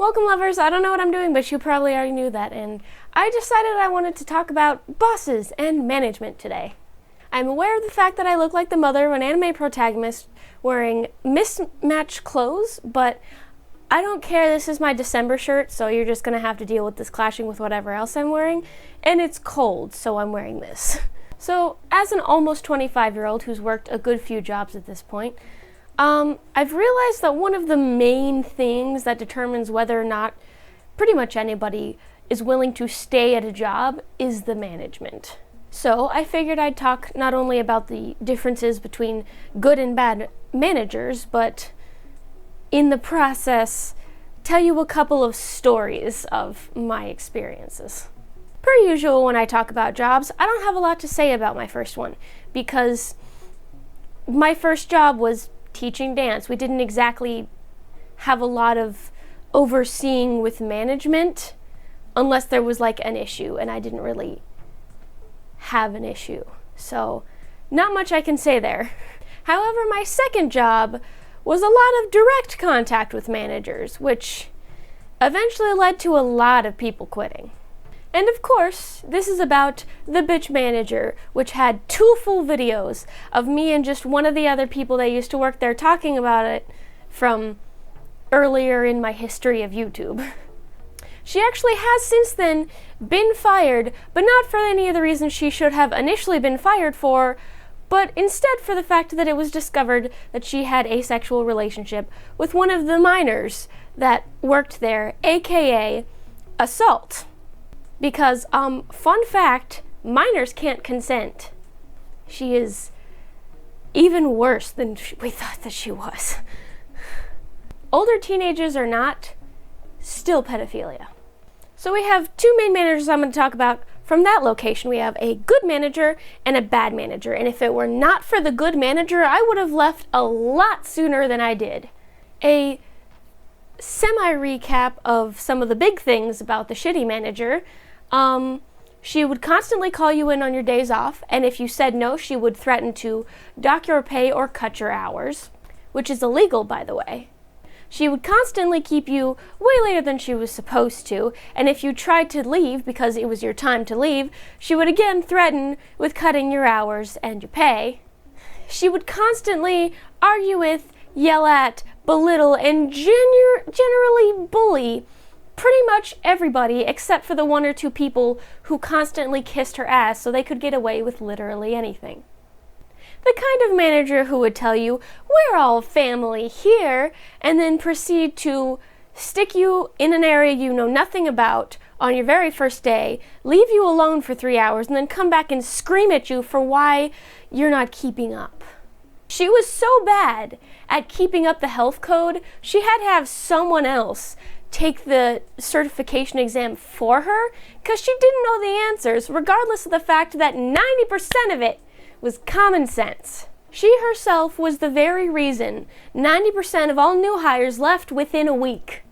Welcome, lovers. I don't know what I'm doing, but you probably already knew that, and I decided I wanted to talk about bosses and management today. I'm aware of the fact that I look like the mother of an anime protagonist wearing mismatched clothes, but I don't care. This is my December shirt, so you're just going to have to deal with this clashing with whatever else I'm wearing, and it's cold, so I'm wearing this. So, as an almost 25-year-old who's worked a good few jobs at this point, I've realized that one of the main things that determines whether or not pretty much anybody is willing to stay at a job is the management. So I figured I'd talk not only about the differences between good and bad managers, but in the process, tell you a couple of stories of my experiences. Per usual, when I talk about jobs, I don't have a lot to say about my first one, because my first job was teaching dance. We didn't exactly have a lot of overseeing with management unless there was like an issue, and I didn't really have an issue. So not much I can say there. However, my second job was a lot of direct contact with managers, which eventually led to a lot of people quitting. And of course, this is about The Bitch Manager, which had 2 full videos of me and just one of the other people that used to work there talking about it from earlier in my history of YouTube. She actually has since then been fired, but not for any of the reasons she should have initially been fired for, but instead for the fact that it was discovered that she had a sexual relationship with one of the minors that worked there, aka assault. Because, fun fact, minors can't consent. She is even worse than we thought that she was. Older teenagers or not, still pedophilia. So we have 2 main managers I'm going to talk about. From that location, we have a good manager and a bad manager. And if it were not for the good manager, I would have left a lot sooner than I did. A semi-recap of some of the big things about the shitty manager. She would constantly call you in on your days off, and if you said no, she would threaten to dock your pay or cut your hours, which is illegal, by the way. She would constantly keep you way later than she was supposed to, and if you tried to leave because it was your time to leave, she would again threaten with cutting your hours and your pay. She would constantly argue with, yell at, belittle, and generally bully pretty much everybody except for the 1 or 2 people who constantly kissed her ass so they could get away with literally anything. The kind of manager who would tell you, we're all family here, and then proceed to stick you in an area you know nothing about on your very first day, leave you alone for 3 hours, and then come back and scream at you for why you're not keeping up. She was so bad at keeping up the health code, she had to have someone else take the certification exam for her because she didn't know the answers, regardless of the fact that 90% of it was common sense. She herself was the very reason 90% of all new hires left within a week.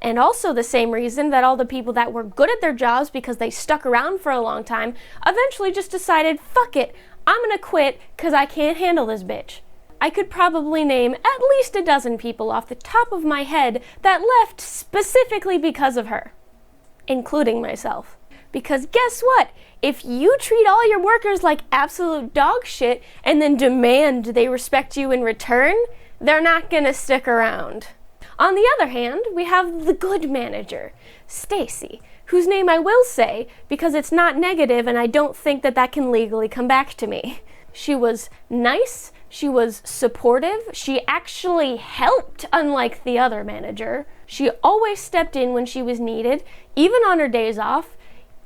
And also the same reason that all the people that were good at their jobs because they stuck around for a long time eventually just decided, fuck it, I'm gonna quit because I can't handle this bitch. I could probably name at least a dozen people off the top of my head that left specifically because of her, including myself. Because guess what? If you treat all your workers like absolute dog shit and then demand they respect you in return, they're not gonna stick around. On the other hand, we have the good manager, Stacy, whose name I will say because it's not negative and I don't think that can legally come back to me. She was nice. She was supportive. She actually helped, unlike the other manager. She always stepped in when she was needed, even on her days off,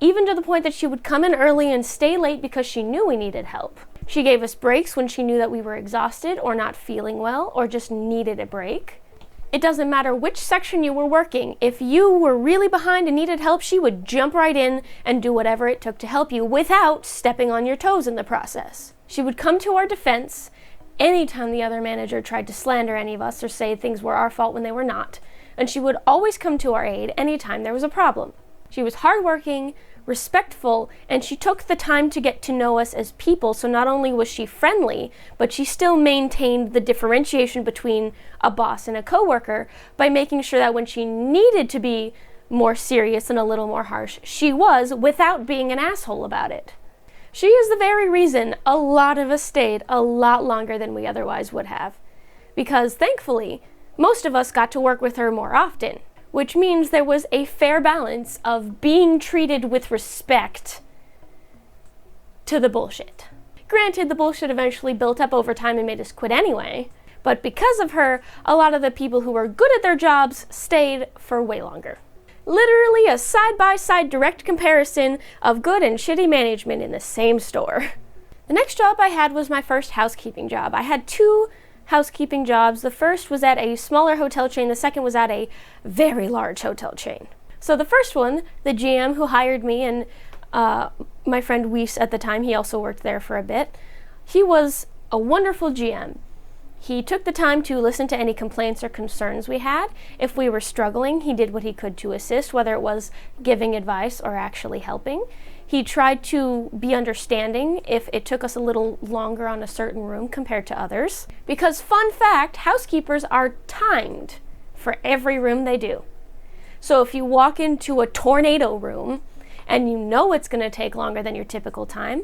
even to the point that she would come in early and stay late because she knew we needed help. She gave us breaks when she knew that we were exhausted or not feeling well or just needed a break. It doesn't matter which section you were working. If you were really behind and needed help, she would jump right in and do whatever it took to help you without stepping on your toes in the process. She would come to our defense anytime the other manager tried to slander any of us or say things were our fault when they were not, and she would always come to our aid anytime there was a problem. She was hardworking, respectful, and she took the time to get to know us as people. So not only was she friendly, but she still maintained the differentiation between a boss and a coworker by making sure that when she needed to be more serious and a little more harsh, she was, without being an asshole about it. She is the very reason a lot of us stayed a lot longer than we otherwise would have, because thankfully, most of us got to work with her more often, which means there was a fair balance of being treated with respect to the bullshit. Granted, the bullshit eventually built up over time and made us quit anyway, but because of her, a lot of the people who were good at their jobs stayed for way longer. Literally a side-by-side direct comparison of good and shitty management in the same store. The next job I had was my first housekeeping job. I had 2 housekeeping jobs. The first was at a smaller hotel chain. The second was at a very large hotel chain. So the first one, the GM who hired me, and my friend Weiss at the time, he also worked there for a bit. He was a wonderful GM. He took the time to listen to any complaints or concerns we had. If we were struggling, he did what he could to assist, whether it was giving advice or actually helping. He tried to be understanding if it took us a little longer on a certain room compared to others. Because, fun fact, housekeepers are timed for every room they do. So if you walk into a tornado room and you know it's going to take longer than your typical time,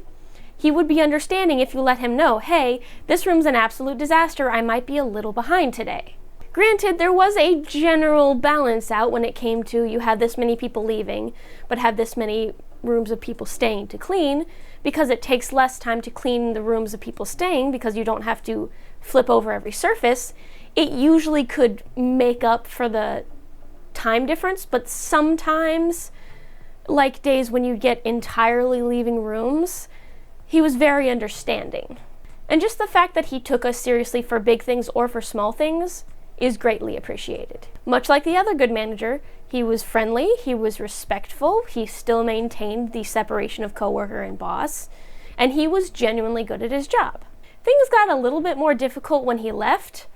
he would be understanding if you let him know, hey, this room's an absolute disaster, I might be a little behind today. Granted, there was a general balance out when it came to you had this many people leaving, but have this many rooms of people staying to clean, because it takes less time to clean the rooms of people staying because you don't have to flip over every surface. It usually could make up for the time difference, but sometimes, like days when you get entirely leaving rooms, he was very understanding. And just the fact that he took us seriously for big things or for small things is greatly appreciated. Much like the other good manager, he was friendly, he was respectful, he still maintained the separation of coworker and boss, and he was genuinely good at his job. Things got a little bit more difficult when he left,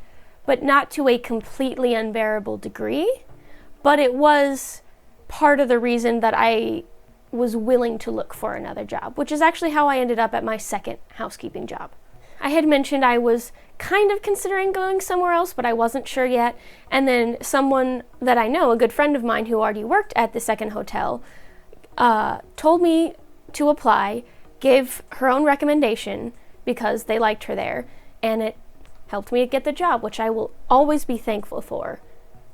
but not to a completely unbearable degree, but it was part of the reason that I was willing to look for another job, which is actually how I ended up at my second housekeeping job. I had mentioned I was kind of considering going somewhere else, but I wasn't sure yet, and then someone that I know, a good friend of mine who already worked at the second hotel, told me to apply, gave her own recommendation because they liked her there, and it helped me get the job, which I will always be thankful for,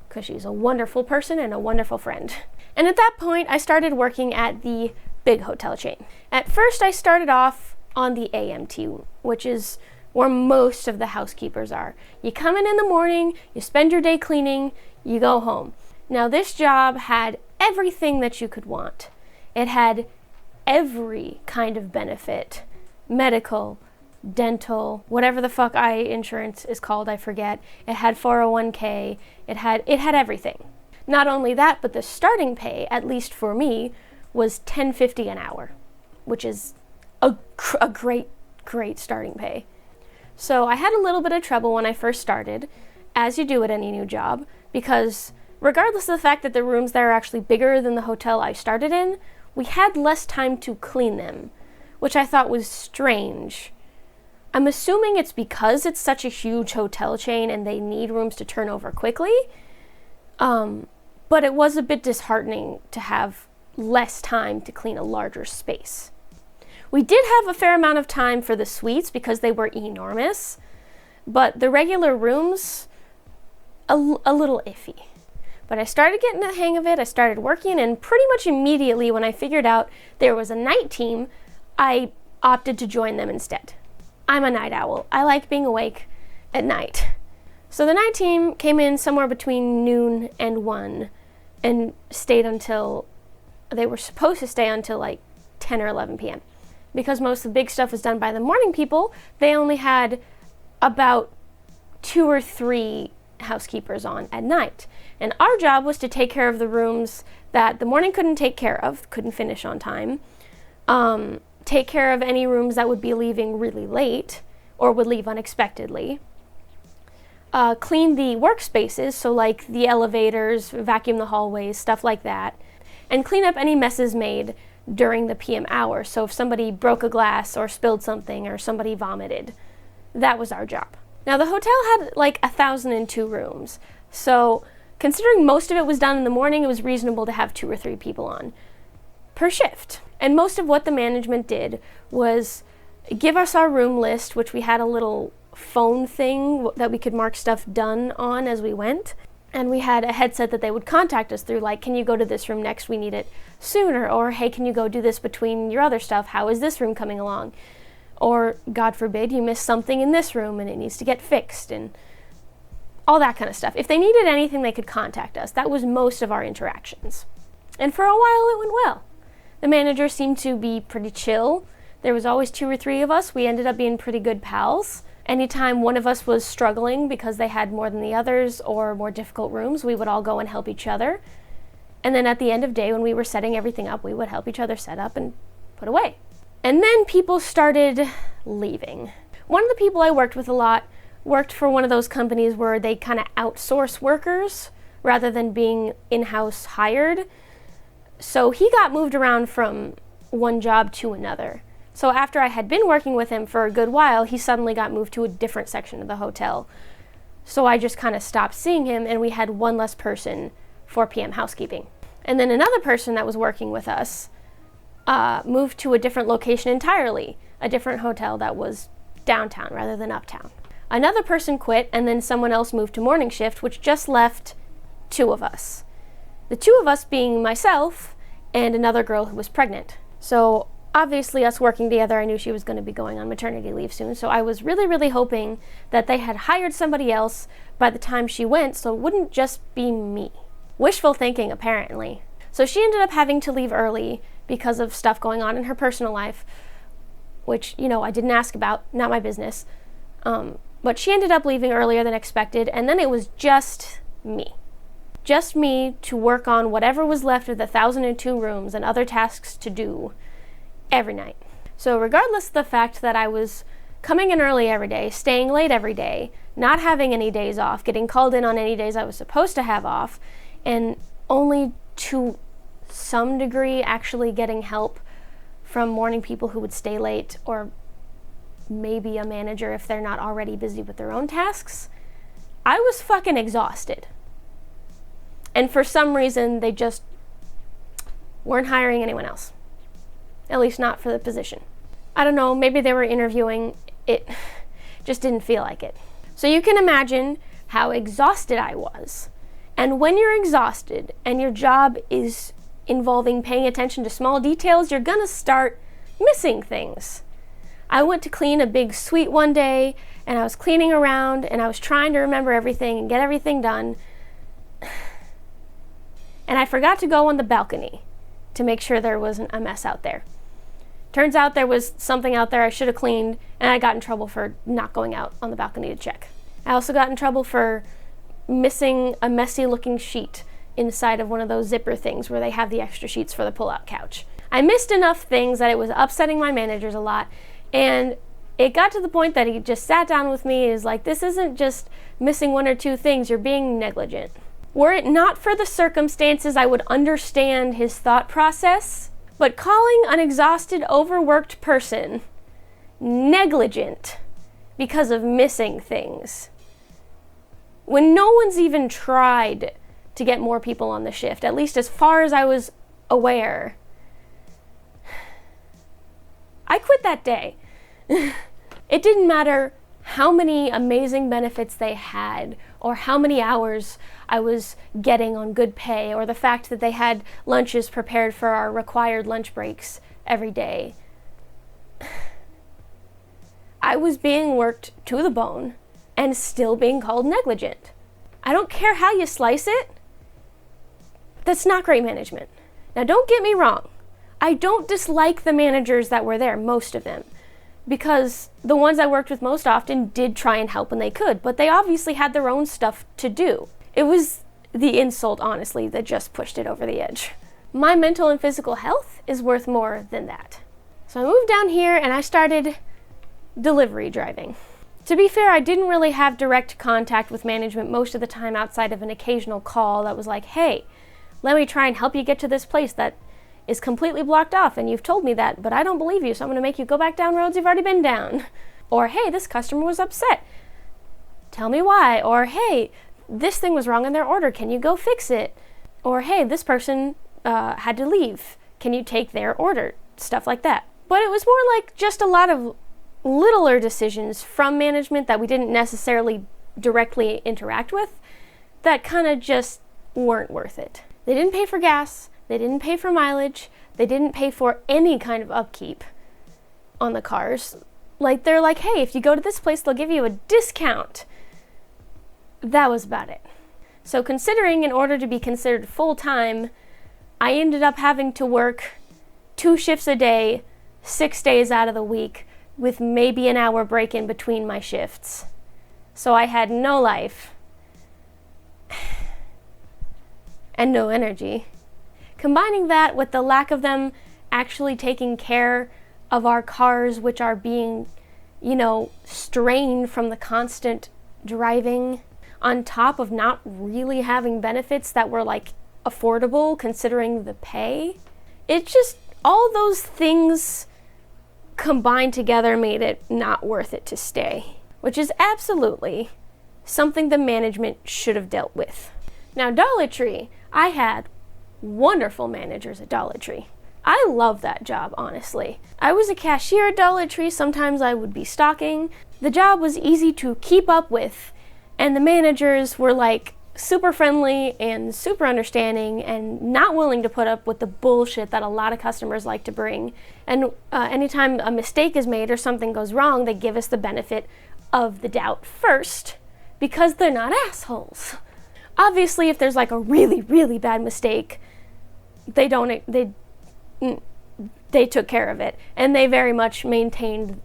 because she's a wonderful person and a wonderful friend. And at that point, I started working at the big hotel chain. At first, I started off on the AMT, which is where most of the housekeepers are. You come in the morning, you spend your day cleaning, you go home. Now, this job had everything that you could want. It had every kind of benefit, medical, dental, whatever the fuck insurance is called, I forget. It had 401k, it had everything. Not only that, but the starting pay, at least for me, was $10.50 an hour, which is a great starting pay. So I had a little bit of trouble when I first started, as you do at any new job, because regardless of the fact that the rooms there are actually bigger than the hotel I started in, we had less time to clean them, which I thought was strange. I'm assuming it's because it's such a huge hotel chain and they need rooms to turn over quickly. But it was a bit disheartening to have less time to clean a larger space. We did have a fair amount of time for the suites because they were enormous, but the regular rooms, a little iffy. But I started getting the hang of it, I started working, and pretty much immediately when I figured out there was a night team, I opted to join them instead. I'm a night owl. I like being awake at night. So the night team came in somewhere between noon and 1 and stayed until, they were supposed to stay until like 10 or 11 p.m. Because most of the big stuff was done by the morning people, they only had about 2 or 3 housekeepers on at night. And our job was to take care of the rooms that the morning couldn't take care of, couldn't finish on time, take care of any rooms that would be leaving really late or would leave unexpectedly, clean the workspaces, so like the elevators, vacuum the hallways, stuff like that, and clean up any messes made during the PM hour. So if somebody broke a glass or spilled something or somebody vomited, that was our job. Now the hotel had like 1,002 rooms. So considering most of it was done in the morning, it was reasonable to have 2 or 3 people on per shift. And most of what the management did was give us our room list, which we had a little phone thing that we could mark stuff done on as we went. And we had a headset that they would contact us through, like, can you go to this room next? We need it sooner. Or, hey, can you go do this between your other stuff? How is this room coming along? Or, God forbid, you missed something in this room and it needs to get fixed, and all that kind of stuff. If they needed anything, they could contact us. That was most of our interactions. And for a while, it went well. The manager seemed to be pretty chill. There was always 2 or 3 of us. We ended up being pretty good pals. Anytime one of us was struggling because they had more than the others or more difficult rooms, we would all go and help each other. And then at the end of the day, when we were setting everything up, we would help each other set up and put away. And then people started leaving. One of the people I worked with a lot worked for one of those companies where they kind of outsource workers rather than being in-house hired. So he got moved around from one job to another. So after I had been working with him for a good while, he suddenly got moved to a different section of the hotel. So I just kind of stopped seeing him, and we had 1 less person for PM housekeeping. And then another person that was working with us moved to a different location entirely, a different hotel that was downtown rather than uptown. Another person quit, and then someone else moved to morning shift, which just left 2 of us. The 2 of us being myself and another girl who was pregnant. So obviously, us working together, I knew she was going to be going on maternity leave soon, so I was really, really hoping that they had hired somebody else by the time she went, so it wouldn't just be me. Wishful thinking, apparently. So she ended up having to leave early because of stuff going on in her personal life, which, I didn't ask about, not my business. But she ended up leaving earlier than expected, and then it was just me. Just me to work on whatever was left of the 1,002 rooms and other tasks to do every night. So regardless of the fact that I was coming in early every day, staying late every day, not having any days off, getting called in on any days I was supposed to have off, and only to some degree actually getting help from morning people who would stay late, or maybe a manager if they're not already busy with their own tasks, I was fucking exhausted. And for some reason, they just weren't hiring anyone else. At least not for the position. I don't know, maybe they were interviewing, it just didn't feel like it. So you can imagine how exhausted I was. And when you're exhausted and your job is involving paying attention to small details, you're gonna start missing things. I went to clean a big suite one day, and I was cleaning around, and I was trying to remember everything and get everything done. And I forgot to go on the balcony to make sure there wasn't a mess out there. Turns out there was something out there I should have cleaned, and I got in trouble for not going out on the balcony to check. I also got in trouble for missing a messy looking sheet inside of one of those zipper things where they have the extra sheets for the pull-out couch. I missed enough things that it was upsetting my managers a lot, and it got to the point that he just sat down with me and is like, this isn't just missing 1 or 2 things, you're being negligent. Were it not for the circumstances, I would understand his thought process, but calling an exhausted, overworked person negligent because of missing things, when no one's even tried to get more people on the shift, at least as far as I was aware, I quit that day. It didn't matter how many amazing benefits they had, or how many hours I was getting on good pay, or the fact that they had lunches prepared for our required lunch breaks every day. I was being worked to the bone and still being called negligent. I don't care how you slice it. That's not great management. Now, don't get me wrong. I don't dislike the managers that were there, most of them, because the ones I worked with most often did try and help when they could, but they obviously had their own stuff to do. It was the insult, honestly, that just pushed it over the edge. My mental and physical health is worth more than that. So I moved down here and I started delivery driving. To be fair, I didn't really have direct contact with management most of the time outside of an occasional call that was like, hey, let me try and help you get to this place that is completely blocked off, and you've told me that, but I don't believe you, so I'm going to make you go back down roads you've already been down. Or, hey, this customer was upset. Tell me why. Or, hey, this thing was wrong in their order. Can you go fix it? Or, hey, this person had to leave. Can you take their order? Stuff like that. But it was more like just a lot of littler decisions from management that we didn't necessarily directly interact with that kind of just weren't worth it. They didn't pay for gas. They didn't pay for mileage. They didn't pay for any kind of upkeep on the cars. Like, they're like, hey, if you go to this place, they'll give you a discount. That was about it. So considering in order to be considered full-time, I ended up having to work 2 shifts a day, 6 days out of the week, with maybe an hour break in between my shifts. So I had no life and no energy. Combining that with the lack of them actually taking care of our cars, which are being, strained from the constant driving, on top of not really having benefits that were like affordable considering the pay. It just, all those things combined together made it not worth it to stay, which is absolutely something the management should have dealt with. Now, Dollar Tree, I had wonderful managers at Dollar Tree. I love that job, honestly. I was a cashier at Dollar Tree. Sometimes I would be stocking. The job was easy to keep up with, and the managers were like super friendly and super understanding and not willing to put up with the bullshit that a lot of customers like to bring. And anytime a mistake is made or something goes wrong, they give us the benefit of the doubt first because they're not assholes. Obviously, if there's like a really, really bad mistake, they took care of it, and they very much maintained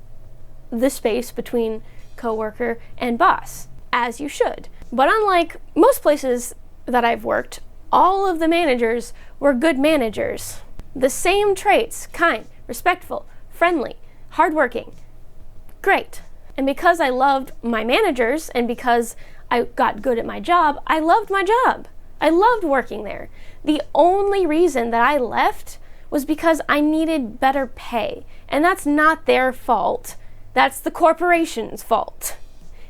the space between coworker and boss, as you should. But unlike most places that I've worked, all of the managers were good managers. The same traits: kind, respectful, friendly, hardworking. Great. And because I loved my managers and because I got good at my job, I loved my job. I loved working there. The only reason that I left was because I needed better pay. And that's not their fault. That's the corporation's fault.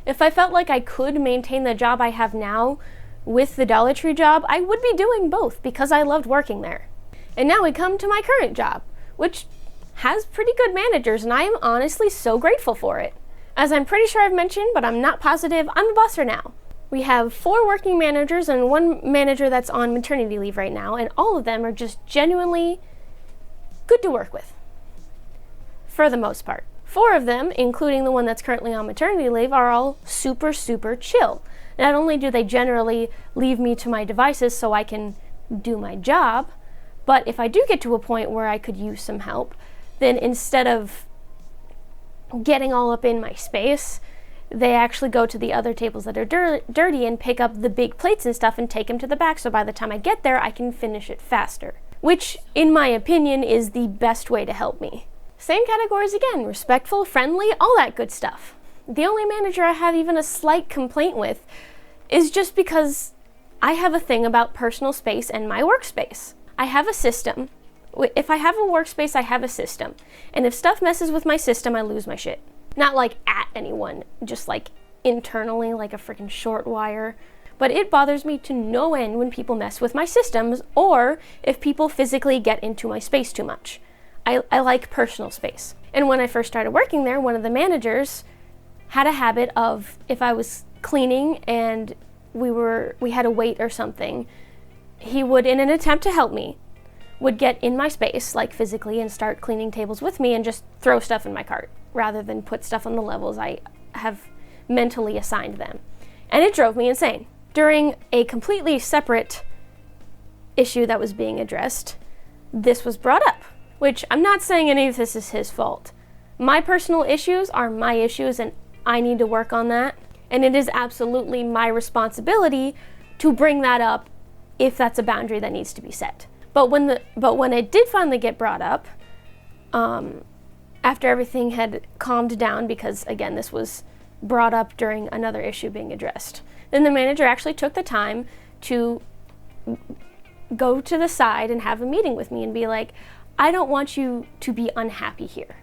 If I felt like I could maintain the job I have now with the Dollar Tree job, I would be doing both because I loved working there. And now we come to my current job, which has pretty good managers, and I am honestly so grateful for it. As I'm pretty sure I've mentioned, but I'm not positive, I'm a bosser now. We have 4 working managers and 1 manager that's on maternity leave right now, and all of them are just genuinely good to work with, for the most part. 4 of them, including the one that's currently on maternity leave, are all super, super chill. Not only do they generally leave me to my devices so I can do my job, but if I do get to a point where I could use some help, then instead of getting all up in my space, they actually go to the other tables that are dirty and pick up the big plates and stuff and take them to the back, so by the time I get there, I can finish it faster. Which, in my opinion, is the best way to help me. Same categories again: respectful, friendly, all that good stuff. The only manager I have even a slight complaint with is just because I have a thing about personal space and my workspace. I have a system. If I have a workspace, I have a system. And if stuff messes with my system, I lose my shit. Not like at anyone, just like internally, like a freaking short wire. But it bothers me to no end when people mess with my systems, or if people physically get into my space too much. I like personal space. And when I first started working there, one of the managers had a habit of, if I was cleaning and we had a wait or something, he would, in an attempt to help me, would get in my space, like physically, and start cleaning tables with me and just throw stuff in my cart, rather than put stuff on the levels I have mentally assigned them. And it drove me insane. During a completely separate issue that was being addressed, this was brought up, which I'm not saying any of this is his fault. My personal issues are my issues, and I need to work on that. And it is absolutely my responsibility to bring that up if that's a boundary that needs to be set. But when it did finally get brought up, after everything had calmed down, because again, this was brought up during another issue being addressed, then the manager actually took the time to go to the side and have a meeting with me and be like, I don't want you to be unhappy here.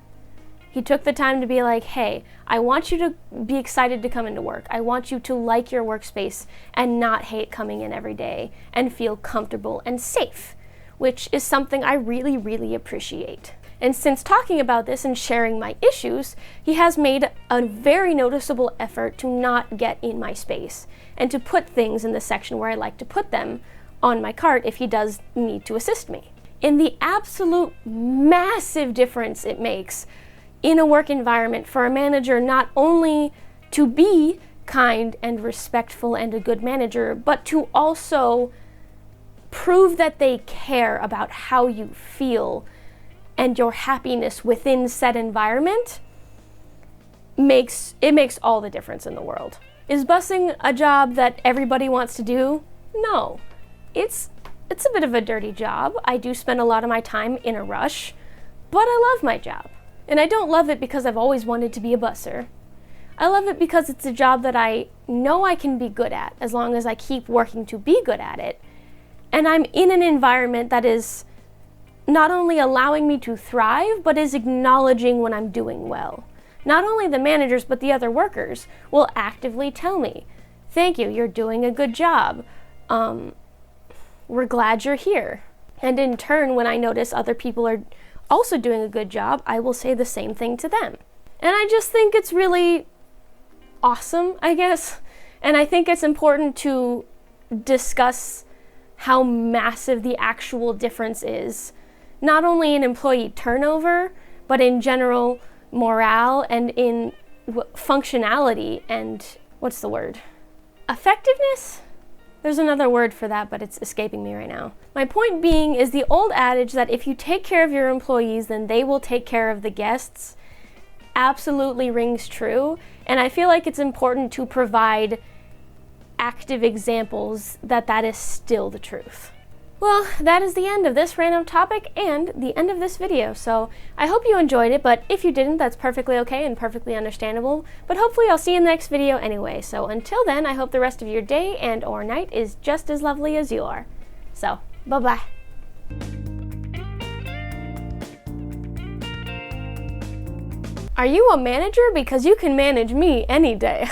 He took the time to be like, hey, I want you to be excited to come into work. I want you to like your workspace and not hate coming in every day and feel comfortable and safe, which is something I really, really appreciate. And since talking about this and sharing my issues, he has made a very noticeable effort to not get in my space and to put things in the section where I like to put them on my cart if he does need to assist me. In the absolute massive difference it makes in a work environment for a manager not only to be kind and respectful and a good manager, but to also prove that they care about how you feel and your happiness within said environment, makes all the difference in the world. Is busing a job that everybody wants to do? No. It's a bit of a dirty job. I do spend a lot of my time in a rush, but I love my job. And I don't love it because I've always wanted to be a busser. I love it because it's a job that I know I can be good at as long as I keep working to be good at it. And I'm in an environment that is not only allowing me to thrive, but is acknowledging when I'm doing well. Not only the managers, but the other workers will actively tell me, thank you, you're doing a good job. We're glad you're here. And in turn, when I notice other people are also doing a good job, I will say the same thing to them. And I just think it's really awesome, I guess. And I think it's important to discuss how massive the actual difference is, not only in employee turnover, but in general morale and in functionality and, what's the word? Effectiveness? There's another word for that, but it's escaping me right now. My point being is the old adage that if you take care of your employees, then they will take care of the guests absolutely rings true. And I feel like it's important to provide active examples that is still the truth. Well, that is the end of this random topic and the end of this video. So I hope you enjoyed it, but if you didn't, that's perfectly okay and perfectly understandable. But hopefully I'll see you in the next video anyway. So until then, I hope the rest of your day and or night is just as lovely as you are. So, bye-bye. Are you a manager? Because you can manage me any day.